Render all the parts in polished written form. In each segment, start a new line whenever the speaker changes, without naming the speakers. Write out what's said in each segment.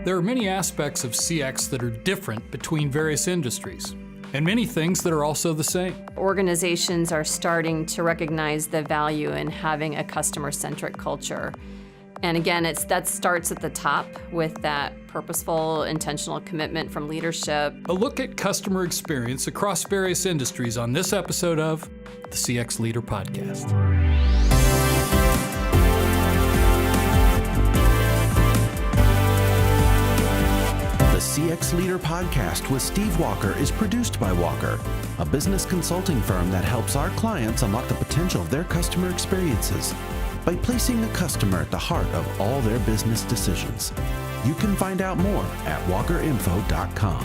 There are many aspects of CX that are different between various industries, and many things that are also the same.
Organizations are starting to recognize the value in having a customer-centric culture. And again, that starts at the top with that purposeful, intentional commitment from leadership.
A look at customer experience across various industries on this episode of the CX Leader Podcast.
The CX Leader Podcast with Steve Walker is produced by Walker, a business consulting firm that helps our clients unlock the potential of their customer experiences by placing the customer at the heart of all their business decisions. You can find out more at walkerinfo.com.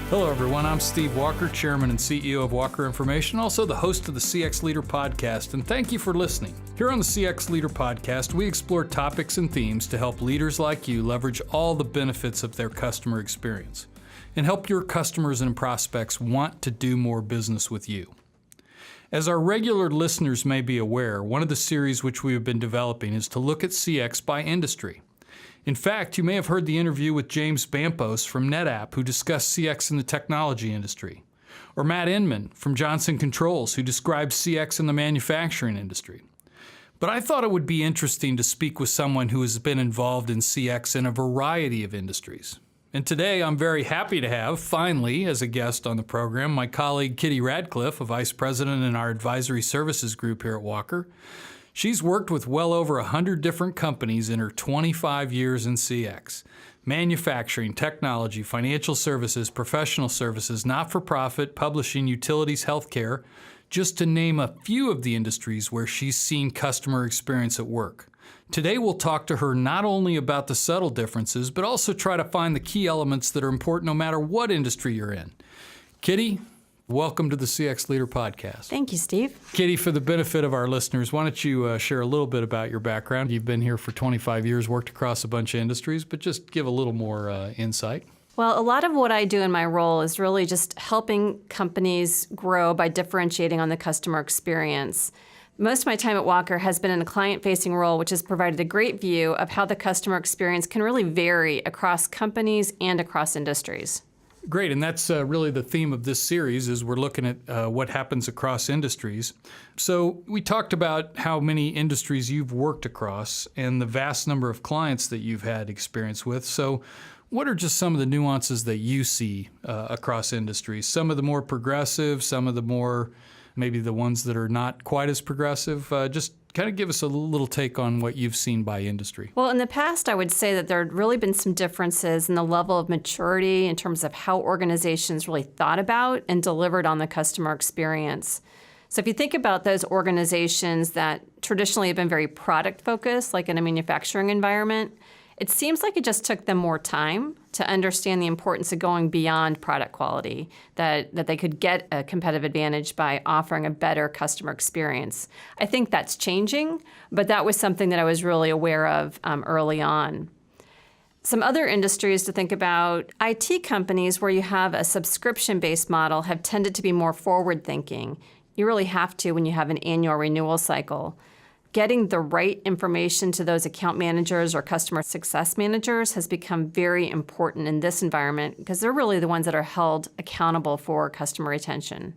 Hello, everyone. I'm Steve Walker, Chairman and CEO of Walker Information, also the host of the CX Leader Podcast, and thank you for listening. Here on the CX Leader Podcast, we explore topics and themes to help leaders like you leverage all the benefits of their customer experience and help your customers and prospects want to do more business with you. As our regular listeners may be aware, one of the series which we have been developing is to look at CX by industry. In fact, you may have heard the interview with James Bampos from NetApp, who discussed CX in the technology industry, or Matt Inman from Johnson Controls, who describes CX in the manufacturing industry. But I thought it would be interesting to speak with someone who has been involved in CX in a variety of industries. And today I'm very happy to have, finally, as a guest on the program, my colleague Kitty Radcliff, a Vice President in our Advisory Services group here at Walker. She's worked with well over 100 different companies in her 25 years in CX. Manufacturing, technology, financial services, professional services, not-for-profit, publishing, utilities, healthcare, just to name a few of the industries where she's seen customer experience at work. Today we'll talk to her not only about the subtle differences, but also try to find the key elements that are important no matter what industry you're in. Kitty, welcome to the CX Leader Podcast.
Thank you, Steve.
Kitty, for the benefit of our listeners, why don't you share a little bit about your background? You've been here for 25 years, worked across a bunch of industries, but just give a little more insight.
Well, a lot of what I do in my role is really just helping companies grow by differentiating on the customer experience. Most of my time at Walker has been in a client-facing role, which has provided a great view of how the customer experience can really vary across companies and across industries.
Great, and that's really the theme of this series is we're looking at what happens across industries. So we talked about how many industries you've worked across and the vast number of clients that you've had experience with. So what are just some of the nuances that you see across industries? Some of the more progressive, some of the more maybe the ones that are not quite as progressive. Just kind of give us a little take on what you've seen by industry.
Well, in the past, I would say that there had really been some differences in the level of maturity in terms of how organizations really thought about and delivered on the customer experience. So if you think about those organizations that traditionally have been very product-focused, like in a manufacturing environment, it seems like it just took them more time to understand the importance of going beyond product quality, that they could get a competitive advantage by offering a better customer experience. I think that's changing, but that was something that I was really aware of early on. Some other industries to think about, IT companies where you have a subscription-based model have tended to be more forward-thinking. You really have to when you have an annual renewal cycle. Getting the right information to those account managers or customer success managers has become very important in this environment because they're really the ones that are held accountable for customer retention.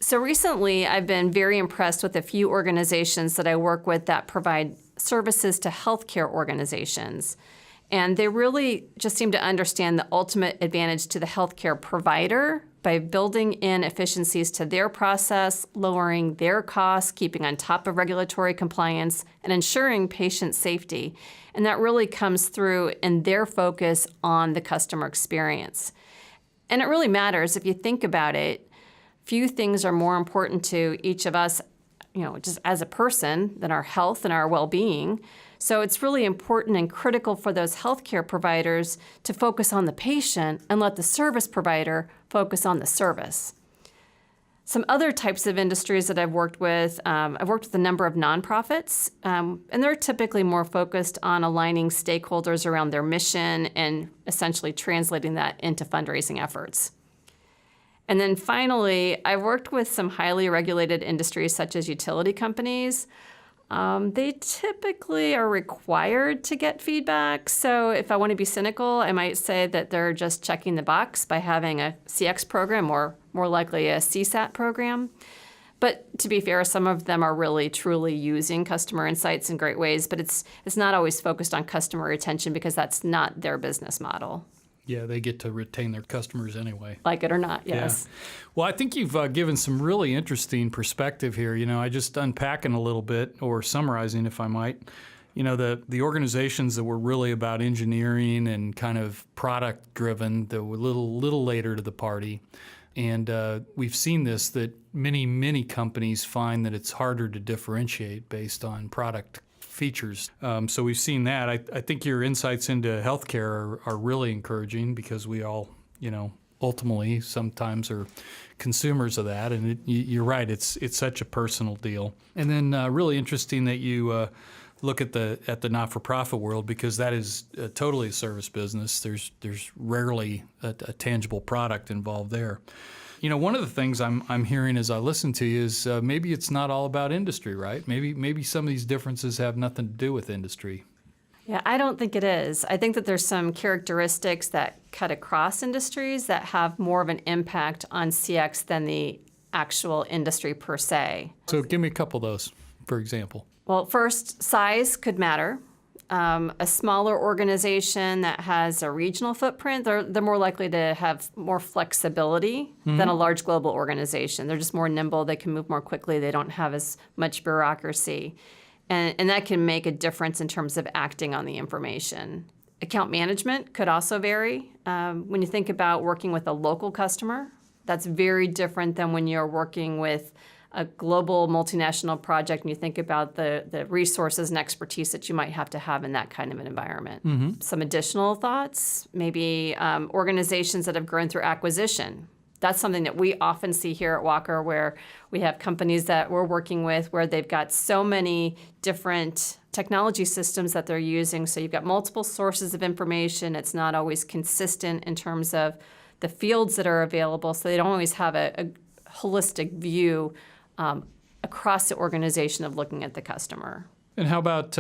So recently, I've been very impressed with a few organizations that I work with that provide services to healthcare organizations. And they really just seem to understand the ultimate advantage to the healthcare provider by building in efficiencies to their process, lowering their costs, keeping on top of regulatory compliance, and ensuring patient safety. And that really comes through in their focus on the customer experience. And it really matters if you think about it. Few things are more important to each of us, just as a person than our health and our well-being. So it's really important and critical for those healthcare providers to focus on the patient and let the service provider focus on the service. Some other types of industries that I've worked with a number of nonprofits, and they're typically more focused on aligning stakeholders around their mission and essentially translating that into fundraising efforts. And then finally, I've worked with some highly regulated industries such as utility companies. They typically are required to get feedback. So if I want to be cynical, I might say that they're just checking the box by having a CX program or more likely a CSAT program. But to be fair, some of them are really truly using customer insights in great ways, but it's not always focused on customer retention because that's not their business model.
Yeah, they get to retain their customers anyway.
Like it or not, yes.
Yeah. Well, I think you've given some really interesting perspective here. I just unpacking a little bit, or summarizing if I might, the organizations that were really about engineering and kind of product driven, that were a little later to the party. And we've seen this, that many companies find that it's harder to differentiate based on product features. So we've seen that. I think your insights into healthcare are really encouraging, because we all, ultimately sometimes are consumers of that. And you're right, it's such a personal deal. And then really interesting that you look at the not-for-profit world, because that is totally a service business. There's rarely a tangible product involved there. One of the things I'm hearing as I listen to you is maybe it's not all about industry, right? Maybe some of these differences have nothing to do with industry.
Yeah, I don't think it is. I think that there's some characteristics that cut across industries that have more of an impact on CX than the actual industry per se.
So give me a couple of those, for example.
Well, first, size could matter. A smaller organization that has a regional footprint, they're more likely to have more flexibility than a large global organization. They're just more nimble. They can move more quickly. They don't have as much bureaucracy. And that can make a difference in terms of acting on the information. Account management could also vary. When you think about working with a local customer, that's very different than when you're working with a global multinational project and you think about the resources and expertise that you might have to have in that kind of an environment. Mm-hmm. Some additional thoughts, maybe organizations that have grown through acquisition. That's something that we often see here at Walker, where we have companies that we're working with where they've got so many different technology systems that they're using. So you've got multiple sources of information. It's not always consistent in terms of the fields that are available. So they don't always have a holistic view across the organization of looking at the customer.
And how about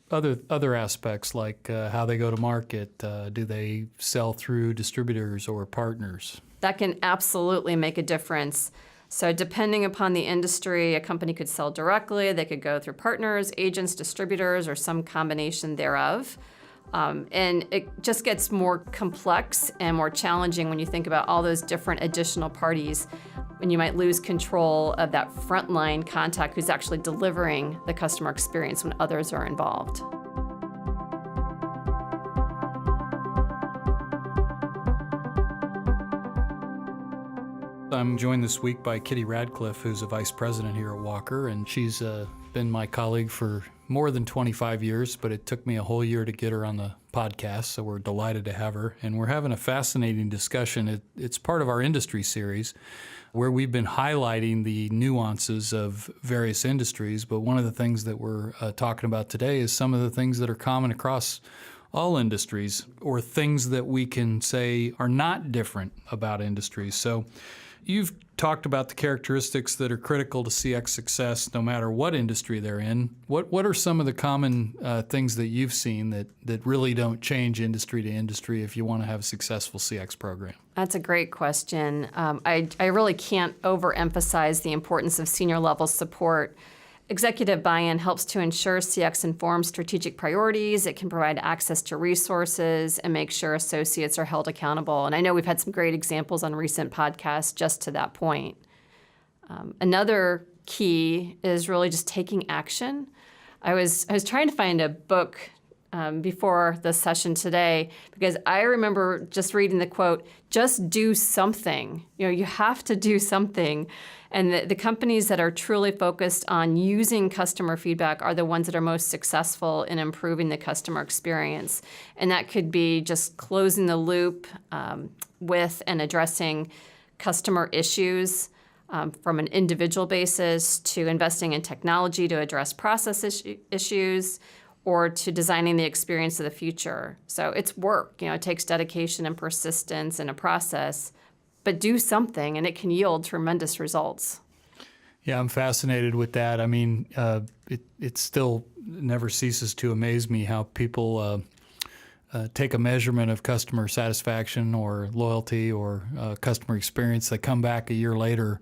other aspects, like how they go to market? Do they sell through distributors or partners?
That can absolutely make a difference. So depending upon the industry, a company could sell directly, they could go through partners, agents, distributors, or some combination thereof. And it just gets more complex and more challenging when you think about all those different additional parties, when you might lose control of that frontline contact who's actually delivering the customer experience when others are involved.
I'm joined this week by Kitty Radcliff, who's a vice president here at Walker, and she's been my colleague for more than 25 years, but it took me a whole year to get her on the podcast, so we're delighted to have her. And we're having a fascinating discussion. It's part of our industry series where we've been highlighting the nuances of various industries, but one of the things that we're talking about today is some of the things that are common across all industries, or things that we can say are not different about industries. So you've talked about the characteristics that are critical to CX success no matter what industry they're in. What are some of the common things that you've seen that really don't change industry to industry if you want to have a successful CX program?
That's a great question. I really can't overemphasize the importance of senior level support. Executive buy-in helps to ensure CX informs strategic priorities. It can provide access to resources and make sure associates are held accountable. And I know we've had some great examples on recent podcasts just to that point. Another key is really just taking action. I was trying to find a book before the session today, because I remember just reading the quote, "Just do something." You have to do something. And the companies that are truly focused on using customer feedback are the ones that are most successful in improving the customer experience. And that could be just closing the loop with and addressing customer issues from an individual basis, to investing in technology to address process issues, or to designing the experience of the future. So it's work. It takes dedication and persistence and a process. But do something, and it can yield tremendous results.
Yeah, I'm fascinated with that. I mean, it still never ceases to amaze me how people take a measurement of customer satisfaction or loyalty or customer experience. They come back a year later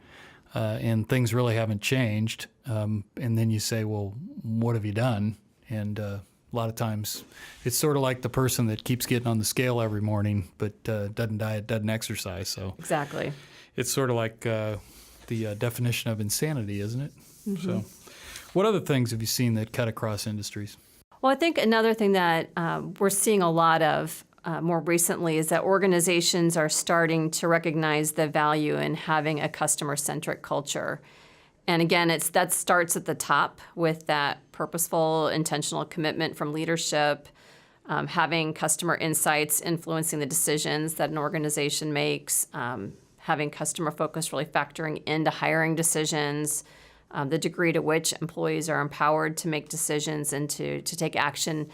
and things really haven't changed. And then you say, well, what have you done? And a lot of times it's sort of like the person that keeps getting on the scale every morning but doesn't diet, doesn't exercise. So
Exactly.
it's sort of like the definition of insanity, isn't it? So what other things have you seen that cut across industries?
Well, I think another thing that we're seeing a lot of more recently is that organizations are starting to recognize the value in having a customer-centric culture. And again, that starts at the top with that purposeful, intentional commitment from leadership, having customer insights influencing the decisions that an organization makes, having customer focus really factoring into hiring decisions, the degree to which employees are empowered to make decisions and to take action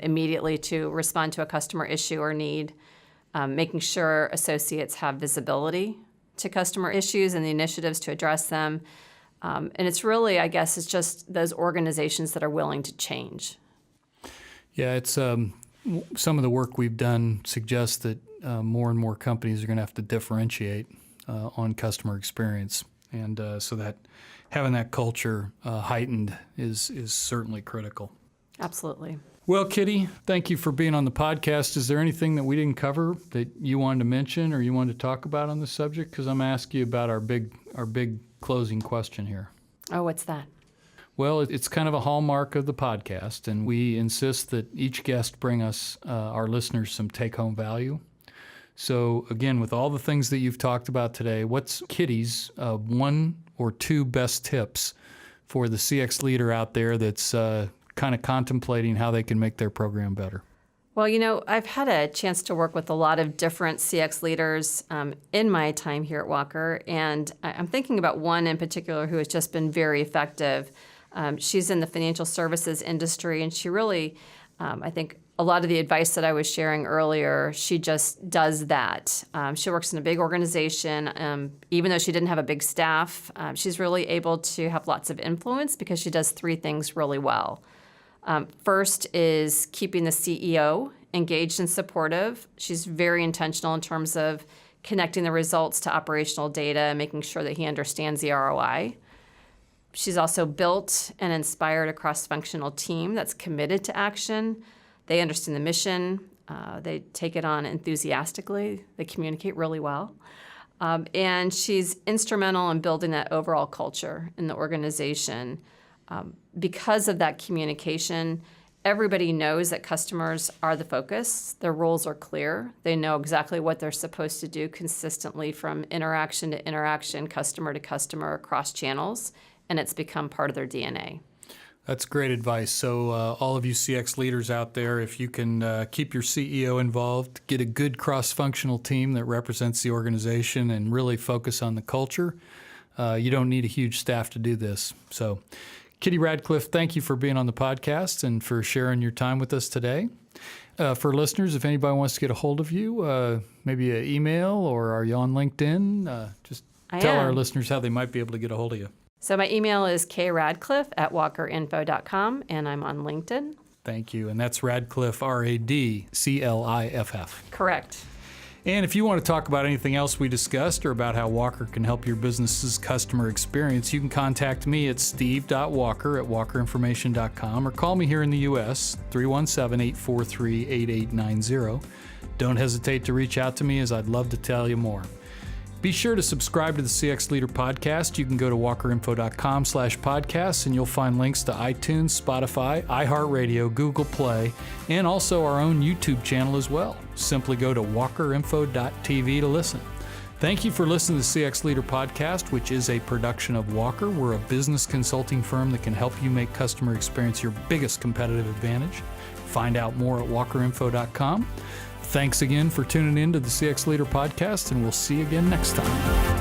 immediately to respond to a customer issue or need, making sure associates have visibility to customer issues and the initiatives to address them. And it's really, I guess, it's just those organizations that are willing to change.
Yeah, it's some of the work we've done suggests that more and more companies are going to have to differentiate on customer experience. And so that having that culture heightened is certainly critical.
Absolutely.
Well, Kitty, thank you for being on the podcast. Is there anything that we didn't cover that you wanted to mention or you wanted to talk about on this subject? Because I'm asking you about our big closing question here.
Oh, what's that?
Well, it's kind of a hallmark of the podcast, and we insist that each guest bring us, our listeners, some take-home value. So, again, with all the things that you've talked about today, what's Kitty's one or two best tips for the CX leader out there that's kind of contemplating how they can make their program better?
Well, I've had a chance to work with a lot of different CX leaders in my time here at Walker, and I'm thinking about one in particular who has just been very effective. She's in the financial services industry, and she really, I think, a lot of the advice that I was sharing earlier, she just does that. She works in a big organization. Even though she didn't have a big staff, she's really able to have lots of influence because she does three things really well. First is keeping the CEO engaged and supportive. She's very intentional in terms of connecting the results to operational data, making sure that he understands the ROI. She's also built and inspired a cross-functional team that's committed to action. They understand the mission. They take it on enthusiastically. They communicate really well. And she's instrumental in building that overall culture in the organization. Because of that communication, everybody knows that customers are the focus. Their roles are clear. They know exactly what they're supposed to do consistently from interaction to interaction, customer to customer, across channels, and it's become part of their DNA.
That's great advice. So all of you CX leaders out there, if you can keep your CEO involved, get a good cross-functional team that represents the organization and really focus on the culture, you don't need a huge staff to do this. So Kitty Radcliff, thank you for being on the podcast and for sharing your time with us today. For listeners, if anybody wants to get a hold of you, maybe an email or are you on LinkedIn? Just tell our listeners how they might be able to get a hold of you.
So my email is kradcliff@walkerinfo.com, and I'm on LinkedIn.
Thank you. And that's Radcliff, Radcliff.
Correct.
And if you want to talk about anything else we discussed or about how Walker can help your business's customer experience, you can contact me at steve.walker@walkerinformation.com or call me here in the U.S., 317-843-8890. Don't hesitate to reach out to me, as I'd love to tell you more. Be sure to subscribe to the CX Leader podcast. You can go to walkerinfo.com/podcasts and you'll find links to iTunes, Spotify, iHeartRadio, Google Play, and also our own YouTube channel as well. Simply go to walkerinfo.tv to listen. Thank you for listening to the CX Leader podcast, which is a production of Walker. We're a business consulting firm that can help you make customer experience your biggest competitive advantage. Find out more at walkerinfo.com. Thanks again for tuning in to the CX Leader podcast, and we'll see you again next time.